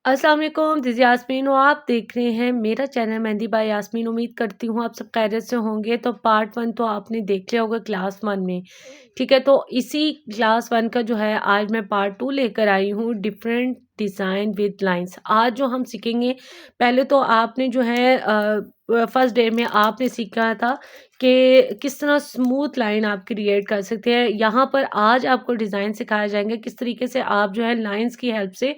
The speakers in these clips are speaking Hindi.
अस्सलाम वालेकुम, दिस इज़ यास्मीन और आप देख रहे हैं मेरा चैनल मेहंदी बाय यास्मीन। उम्मीद करती हूँ आप सब खैरियत से होंगे। तो पार्ट 1 तो आपने देख लिया होगा क्लास 1 में, ठीक है? तो इसी क्लास 1 का जो है आज मैं पार्ट 2 लेकर आई हूँ, डिफरेंट डिज़ाइन विद लाइन्स। आज जो हम सीखेंगे, पहले तो आपने जो है फर्स्ट डे में आपने सीखा था कि किस तरह स्मूथ लाइन आप क्रिएट कर सकते हैं। यहाँ पर आज आपको डिज़ाइन सिखाए जाएँगे, किस तरीके से आप जो है लाइन्स की हेल्प से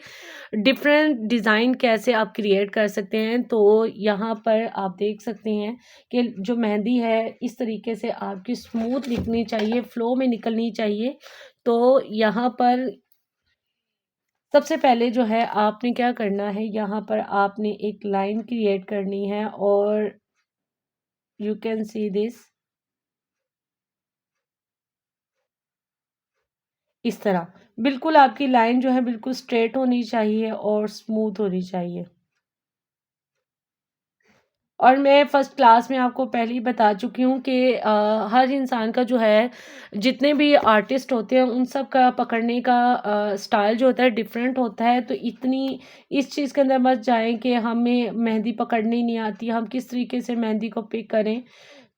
डिफरेंट डिज़ाइन कैसे आप क्रिएट कर सकते हैं। तो यहाँ पर आप देख सकते हैं कि जो मेहंदी है इस तरीके से आपकी स्मूथ निकलनी चाहिए, फ्लो में निकलनी चाहिए। तो यहाँ पर सबसे पहले जो है आपने क्या करना है, यहाँ पर आपने एक लाइन क्रिएट करनी है और यू कैन सी दिस इस तरह। बिल्कुल आपकी लाइन जो है बिल्कुल स्ट्रेट होनी चाहिए और स्मूथ होनी चाहिए। और मैं फर्स्ट क्लास में आपको पहले ही बता चुकी हूँ कि हर इंसान का जो है, जितने भी आर्टिस्ट होते हैं उन सब का पकड़ने का स्टाइल जो होता है डिफरेंट होता है। तो इतनी इस चीज़ के अंदर मत जाएं कि हमें मेहंदी पकड़नी नहीं आती, हम किस तरीके से मेहंदी को पिक करें।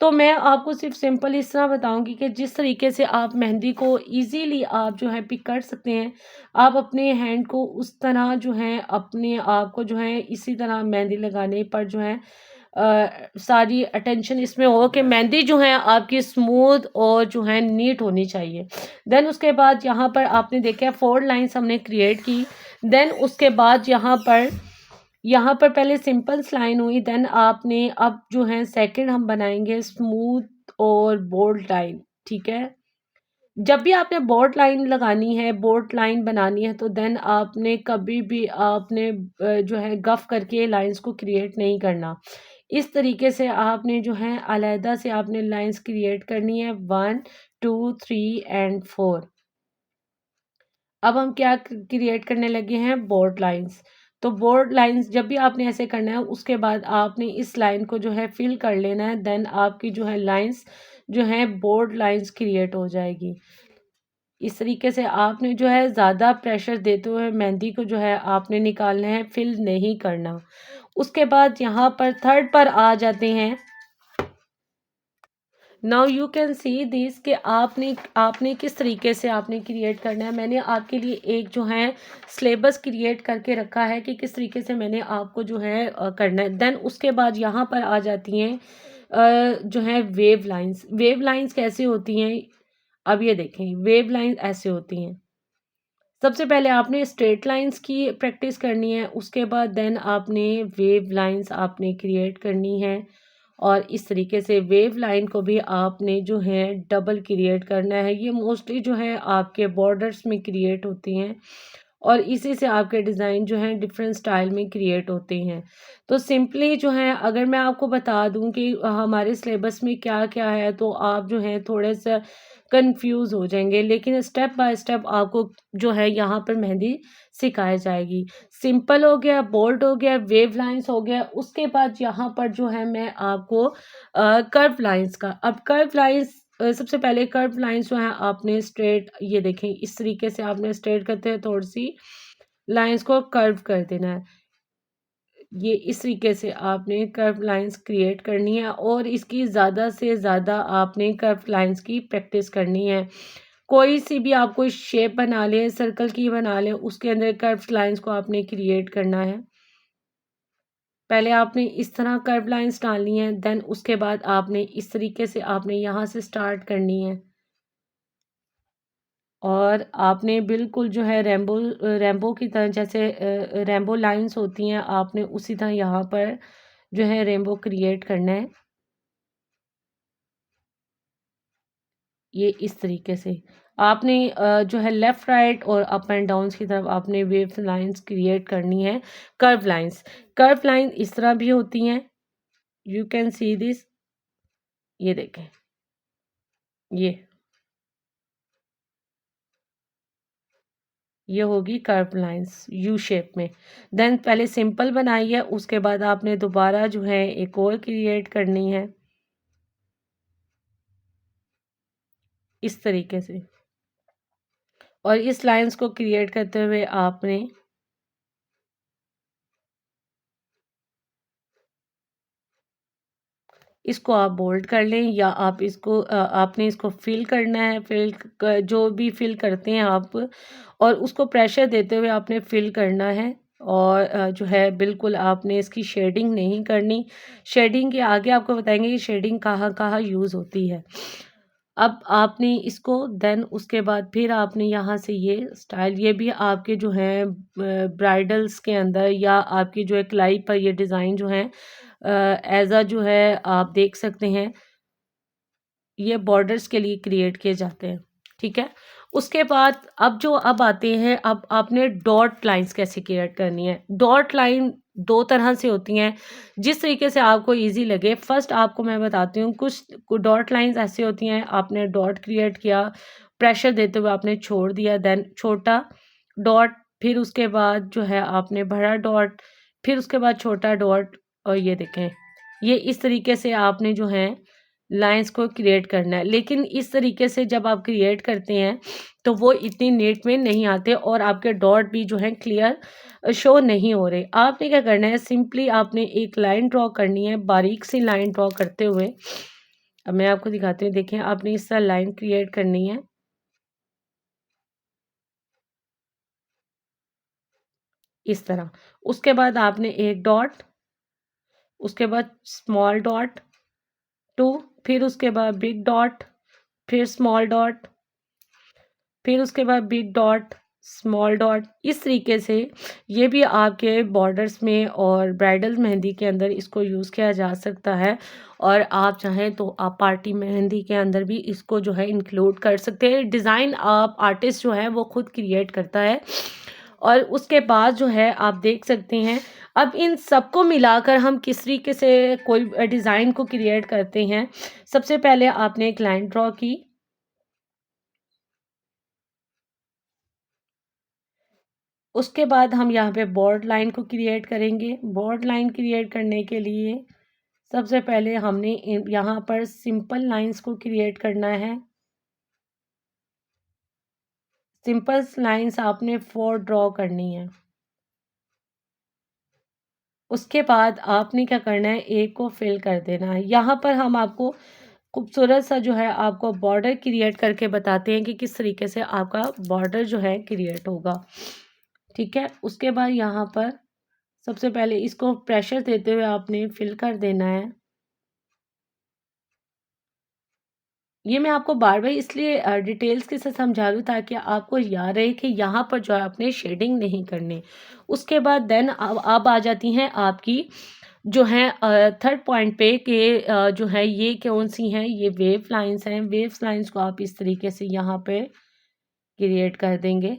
तो मैं आपको सिर्फ सिंपल इस तरह बताऊंगी कि जिस तरीके से आप मेहंदी को इजीली आप जो है पिक कर सकते हैं, आप अपने हैंड को उस तरह जो है अपने आप को जो है इसी तरह मेहंदी लगाने पर जो है सारी अटेंशन इसमें हो कि मेहंदी जो है आपकी स्मूथ और जो है नीट होनी चाहिए। देन उसके बाद यहाँ पर आपने देखा 4 लाइन्स हमने क्रिएट की। देन उसके बाद यहाँ पर पहले सिंपल लाइन हुई। देन आपने अब जो है सेकंड हम बनाएंगे स्मूथ और बोल्ड लाइन, ठीक है? जब भी आपने बोल्ड लाइन लगानी है, बोल्ड लाइन बनानी है, तो देन आपने कभी भी आपने जो है गफ करके लाइंस को क्रिएट नहीं करना। इस तरीके से आपने जो है अलहदा से आपने लाइंस क्रिएट करनी है 1, 2, 3 एंड 4। अब हम क्या क्रिएट करने लगे हैं, बोल्ड लाइंस। तो बोल्ड लाइंस जब भी आपने ऐसे करना है उसके बाद आपने इस लाइन को जो है फिल कर लेना है। देन आपकी जो है लाइंस जो है बोल्ड लाइंस क्रिएट हो जाएगी। इस तरीके से आपने जो है ज़्यादा प्रेशर देते हुए मेहंदी को जो है आपने निकालना है, फिल नहीं करना। उसके बाद यहाँ पर थर्ड पर आ जाते हैं। Now you can see this कि आपने आपने किस तरीके से आपने क्रिएट करना है। मैंने आपके लिए एक जो है सिलेबस क्रिएट करके रखा है कि किस तरीके से मैंने आपको जो है करना है। देन उसके बाद यहाँ पर आ जाती हैं जो है वेव लाइंस। वेव लाइंस कैसे होती हैं, अब ये देखें। वेव लाइंस ऐसे होती हैं। सबसे पहले आपने स्ट्रेट लाइंस की प्रैक्टिस करनी है, उसके बाद देन आपने वेव लाइंस आपने क्रिएट करनी है। और इस तरीके से वेव लाइन को भी आपने जो है डबल क्रिएट करना है। ये मोस्टली जो है आपके बॉर्डर्स में क्रिएट होती हैं और इसी से आपके डिज़ाइन जो हैं डिफरेंट स्टाइल में क्रिएट होते हैं। तो सिंपली जो है अगर मैं आपको बता दूं कि हमारे सिलेबस में क्या क्या है, तो आप जो है थोड़े से कंफ्यूज हो जाएंगे। लेकिन स्टेप बाय स्टेप आपको जो है यहाँ पर मेहंदी सिखाई जाएगी। सिंपल हो गया, बोल्ड हो गया, वेव लाइंस हो गया। उसके बाद यहाँ पर जो है मैं आपको कर्व लाइंस का, अब कर्व लाइंस सबसे पहले कर्व लाइंस जो है आपने स्ट्रेट, ये देखें इस तरीके से आपने स्ट्रेट करते हैं, थोड़ी सी लाइंस को कर्व कर देना है। ये इस तरीके से आपने कर्व लाइंस क्रिएट करनी है और इसकी ज़्यादा से ज़्यादा आपने कर्व लाइंस की प्रैक्टिस करनी है। कोई सी भी आप कोई शेप बना लें, सर्कल की बना लें, उसके अंदर कर्व लाइंस को आपने क्रिएट करना है। पहले आपने इस तरह कर्व लाइंस डालनी है। देन उसके बाद आपने इस तरीके से आपने यहाँ से स्टार्ट करनी है और आपने बिल्कुल जो है रेम्बो रेम्बो की तरह, जैसे रेम्बो लाइंस होती हैं, आपने उसी तरह यहाँ पर जो है रेम्बो क्रिएट करना है। ये इस तरीके से आपने जो है लेफ्ट राइट और अप एंड डाउन की तरफ आपने वेव लाइंस क्रिएट करनी है। कर्व लाइंस, कर्व लाइन इस तरह भी होती हैं, यू कैन सी दिस, ये देखें, ये होगी कर्व लाइंस यू शेप में। देन पहले सिंपल बनाई है, उसके बाद आपने दोबारा जो है एक और क्रिएट करनी है इस तरीके से। और इस लाइंस को क्रिएट करते हुए आपने इसको आप बोल्ड कर लें या आप इसको आपने इसको फिल करना है, जो भी फिल करते हैं आप, और उसको प्रेशर देते हुए आपने फिल करना है। और जो है बिल्कुल आपने इसकी शेडिंग नहीं करनी। शेडिंग के आगे आपको बताएंगे कि शेडिंग कहाँ कहाँ यूज़ होती है। अब आपने इसको देन उसके बाद फिर आपने यहाँ से ये स्टाइल, ये भी आपके जो है ब्राइडल्स के अंदर या आपकी जो है कलाई पर ये डिज़ाइन जो है एज अ जो है आप देख सकते हैं, ये बॉर्डर्स के लिए क्रिएट किए जाते हैं। ठीक है, उसके बाद अब आते हैं, अब आपने डॉट लाइंस कैसे क्रिएट करनी है। डॉट लाइन दो तरह से होती हैं, जिस तरीके से आपको इजी लगे। फर्स्ट आपको मैं बताती हूँ, कुछ डॉट लाइंस ऐसे होती हैं, आपने डॉट क्रिएट किया, प्रेशर देते हुए आपने छोड़ दिया, देन छोटा डॉट, फिर उसके बाद जो है आपने बड़ा डॉट, फिर उसके बाद छोटा डॉट, और ये देखें, ये इस तरीके से आपने जो है लाइंस को क्रिएट करना है। लेकिन इस तरीके से जब आप क्रिएट करते हैं तो वो इतनी नीट में नहीं आते और आपके डॉट भी जो है क्लियर शो नहीं हो रहे। आपने क्या करना है, सिंपली आपने एक लाइन ड्रॉ करनी है, बारीक सी लाइन ड्रॉ करते हुए। अब मैं आपको दिखाती हूँ, देखें आपने इस तरह लाइन क्रिएट करनी है, इस तरह। उसके बाद आपने एक डॉट, उसके बाद स्मॉल डॉट, टू, फिर उसके बाद बिग डॉट, फिर स्मॉल डॉट, फिर उसके बाद बिग डॉट, स्मॉल डॉट। इस तरीके से ये भी आपके बॉर्डर्स में और ब्राइडल मेहंदी के अंदर इसको यूज़ किया जा सकता है। और आप चाहें तो आप पार्टी मेहंदी के अंदर भी इसको जो है इंक्लूड कर सकते हैं। डिज़ाइन आप आर्टिस्ट जो है वो खुद क्रिएट करता है। और उसके बाद जो है आप देख सकते हैं, अब इन सबको मिलाकर हम किस तरीके से कोई डिज़ाइन को क्रिएट करते हैं। सबसे पहले आपने एक लाइन ड्रॉ की, उसके बाद हम यहाँ पे बॉर्ड लाइन को क्रिएट करेंगे। बॉर्ड लाइन क्रिएट करने के लिए सबसे पहले हमने यहाँ पर सिंपल लाइंस को क्रिएट करना है। सिंपल लाइंस आपने 4 ड्रॉ करनी है। उसके बाद आपने क्या करना है, एक को फिल कर देना है। यहाँ पर हम आपको खूबसूरत सा जो है आपको बॉर्डर क्रिएट करके बताते हैं कि किस तरीके से आपका बॉर्डर जो है क्रिएट होगा। ठीक है, उसके बाद यहाँ पर सबसे पहले इसको प्रेशर देते हुए आपने फिल कर देना है। ये मैं आपको बार-बार इसलिए डिटेल्स के साथ समझा रही हूँ ताकि आपको याद रहे कि यहाँ पर जो है आपने शेडिंग नहीं करनी। उसके बाद देन अब आ जाती हैं आपकी जो है थर्ड पॉइंट पे कि जो है ये कौन-सी हैं, ये वेव लाइन्स हैं। वेव लाइन्स को आप इस तरीके से यहाँ पे क्रिएट कर देंगे।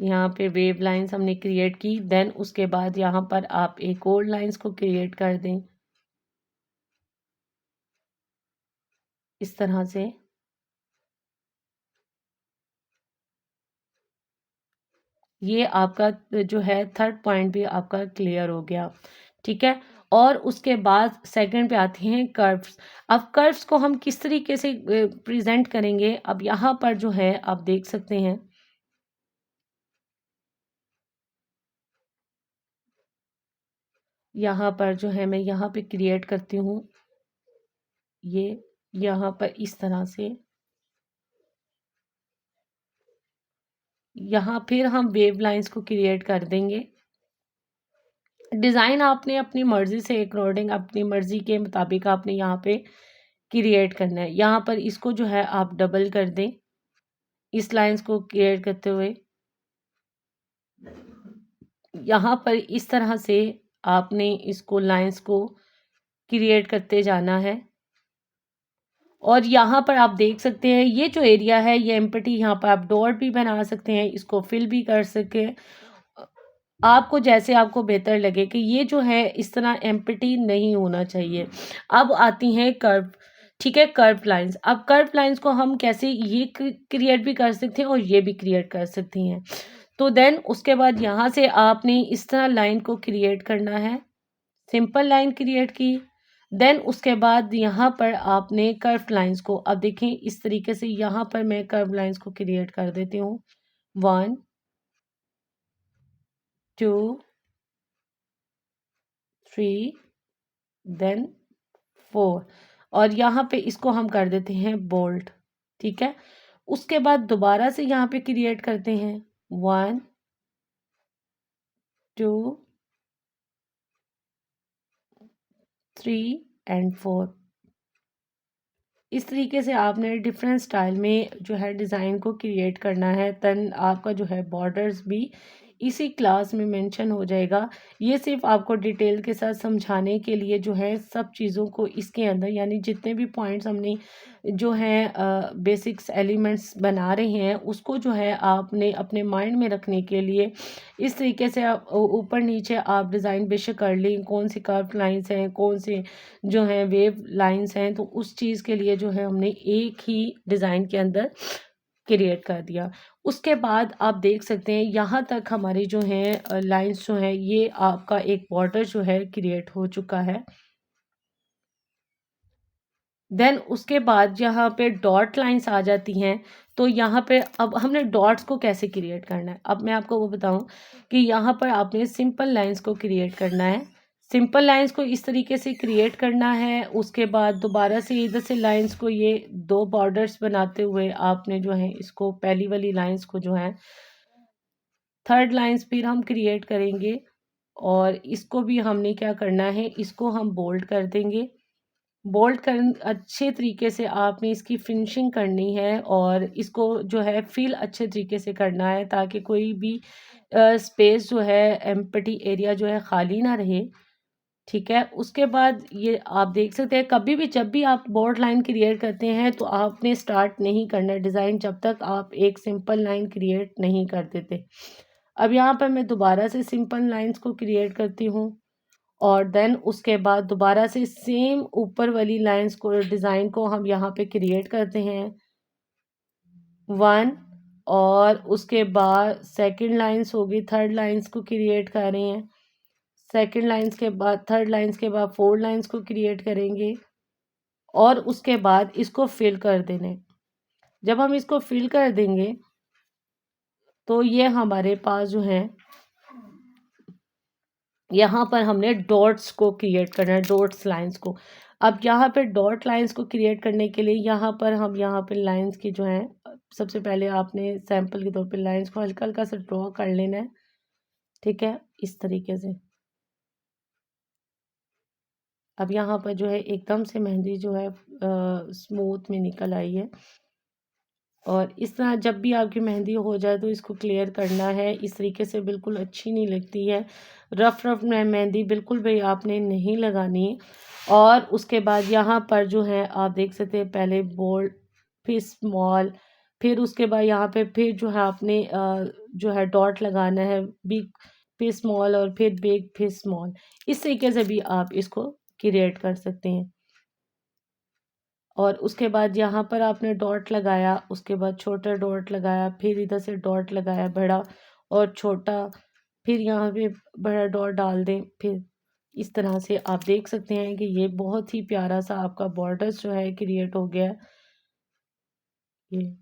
यहाँ पे वेव लाइन्स हमने क्रिएट की, देन उसके बाद यहाँ पर आप एक और लाइन्स को क्रिएट कर दें, इस तरह से। ये आपका जो है थर्ड पॉइंट भी आपका क्लियर हो गया। ठीक है, और उसके बाद सेकंड पे आती हैं कर्व्स। अब कर्व्स को हम किस तरीके से प्रेजेंट करेंगे, अब यहाँ पर जो है आप देख सकते हैं, यहाँ पर जो है मैं यहाँ पे क्रिएट करती हूँ, ये यहाँ पर इस तरह से। यहाँ फिर हम वेव लाइंस को क्रिएट कर देंगे। डिज़ाइन आपने अपनी मर्ज़ी से अकॉर्डिंग, अपनी मर्ज़ी के मुताबिक आपने यहाँ पे क्रिएट करना है। यहाँ पर इसको जो है आप डबल कर दें, इस लाइंस को क्रिएट करते हुए। यहाँ पर इस तरह से आपने इसको लाइंस को क्रिएट करते जाना है। और यहाँ पर आप देख सकते हैं ये जो एरिया है ये एम्प्टी, यहाँ पर आप डॉट भी बना सकते हैं, इसको फिल भी कर सके, आपको जैसे आपको बेहतर लगे कि ये जो है इस तरह एम्प्टी नहीं होना चाहिए। अब आती हैं कर्व। ठीक है, कर्व लाइंस। अब कर्व लाइंस को हम कैसे ये क्रिएट भी कर सकते हैं और ये भी क्रिएट कर सकती हैं। तो देन उसके बाद यहाँ से आपने इस तरह लाइन को क्रिएट करना है, सिंपल लाइन क्रिएट की। देन उसके बाद यहाँ पर आपने कर्व लाइंस को, अब देखें इस तरीके से यहाँ पर मैं कर्व लाइंस को क्रिएट कर देती हूँ। 1 2 3 देन 4 और यहाँ पे इसको हम कर देते हैं बोल्ड। ठीक है, उसके बाद दोबारा से यहाँ पे क्रिएट करते हैं 1 2 3 एंड 4। इस तरीके से आपने डिफरेंट स्टाइल में जो है डिज़ाइन को क्रिएट करना है। देन आपका जो है बॉर्डर्स भी इसी क्लास में मेंशन हो जाएगा। ये सिर्फ आपको डिटेल के साथ समझाने के लिए जो है सब चीज़ों को इसके अंदर यानी जितने भी पॉइंट्स हमने जो है बेसिक्स एलिमेंट्स बना रहे हैं उसको जो है आपने अपने माइंड में रखने के लिए इस तरीके से आप ऊपर नीचे आप डिज़ाइन बेशक कर लें, कौन सी कर्व लाइंस हैं, कौन से जो है वेव लाइंस हैं, तो उस चीज़ के लिए जो है हमने एक ही डिज़ाइन के अंदर क्रिएट कर दिया। उसके बाद आप देख सकते हैं यहाँ तक हमारी जो है लाइंस जो है ये आपका एक बॉर्डर जो है क्रिएट हो चुका है। देन उसके बाद यहाँ पे डॉट लाइंस आ जाती हैं। तो यहाँ पे अब हमने डॉट्स को कैसे क्रिएट करना है, अब मैं आपको वो बताऊँ कि यहाँ पर आपने सिंपल लाइंस को क्रिएट करना है। सिंपल लाइंस को इस तरीके से क्रिएट करना है। उसके बाद दोबारा से इधर से लाइंस को ये दो बॉर्डर्स बनाते हुए आपने जो है इसको पहली वाली लाइंस को जो है थर्ड लाइंस फिर हम क्रिएट करेंगे और इसको भी हमने क्या करना है, इसको हम बोल्ड कर देंगे। बोल्ड कर अच्छे तरीके से आपने इसकी फिनिशिंग करनी है और इसको जो है फिल अच्छे तरीके से करना है ताकि कोई भी स्पेस जो है एम्प्टी एरिया जो है खाली ना रहे। ठीक है, उसके बाद ये आप देख सकते हैं कभी भी जब भी आप बोर्ड लाइन क्रिएट करते हैं तो आपने स्टार्ट नहीं करना डिज़ाइन जब तक आप एक सिंपल लाइन क्रिएट नहीं कर देते। अब यहाँ पर मैं दोबारा से सिंपल लाइंस को क्रिएट करती हूँ और देन उसके बाद दोबारा से सेम ऊपर वाली लाइंस को डिज़ाइन को हम यहाँ पे क्रिएट करते हैं 1 और उसके बाद सेकंड लाइंस होगी, थर्ड लाइंस को क्रिएट कर रहे हैं। सेकंड लाइंस के बाद थर्ड लाइंस के बाद फोर्थ लाइंस को क्रिएट करेंगे और उसके बाद इसको फिल कर देने। जब हम इसको फिल कर देंगे तो ये हमारे पास जो है यहाँ पर हमने डॉट्स को क्रिएट करना है, डॉट्स लाइंस को। अब यहाँ पे डॉट लाइंस को क्रिएट करने के लिए यहाँ पर हम यहाँ पे लाइंस की जो है सबसे पहले आपने सैंपल के तौर पे लाइंस को हल्का हल्का सा ड्रॉ कर लेना है। ठीक है, इस तरीके से। अब यहाँ पर जो है एकदम से मेहंदी जो है स्मूथ में निकल आई है और इस तरह जब भी आपकी मेहंदी हो जाए तो इसको क्लियर करना है। इस तरीके से बिल्कुल अच्छी नहीं लगती है, रफ रफ में मेहंदी बिल्कुल भी आपने नहीं लगानी है। और उसके बाद यहाँ पर जो है आप देख सकते हैं पहले बोल्ड फिर स्मॉल फिर उसके बाद यहाँ पे फिर जो है आपने जो है डॉट लगाना है, बिग फिर स्मॉल और फिर बिग फिर स्मॉल। इस तरीके से भी आप इसको क्रिएट कर सकते हैं। और उसके बाद यहाँ पर आपने डॉट लगाया, उसके बाद छोटा डॉट लगाया, फिर इधर से डॉट लगाया बड़ा और छोटा, फिर यहाँ पे बड़ा डॉट डाल दें। फिर इस तरह से आप देख सकते हैं कि ये बहुत ही प्यारा सा आपका बॉर्डर्स जो है क्रिएट हो गया है। ये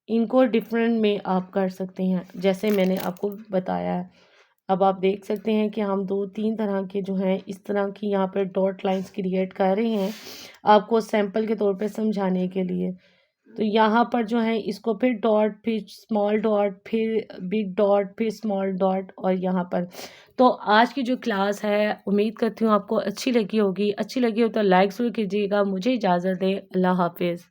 इनको डिफरेंट में आप कर सकते हैं जैसे मैंने आपको बताया है। अब आप देख सकते हैं कि हम 2-3 तरह के जो हैं इस तरह की यहाँ पर डॉट लाइंस क्रिएट कर रहे हैं आपको सैंपल के तौर पे समझाने के लिए। तो यहाँ पर जो है इसको फिर डॉट फिर स्मॉल डॉट फिर बिग डॉट फिर स्मॉल डॉट और यहाँ पर। तो आज की जो क्लास है उम्मीद करती हूँ आपको अच्छी लगी होगी। अच्छी लगी हो तो लाइक ज़रूर कीजिएगा। मुझे इजाज़त दें। अल्लाह हाफिज़।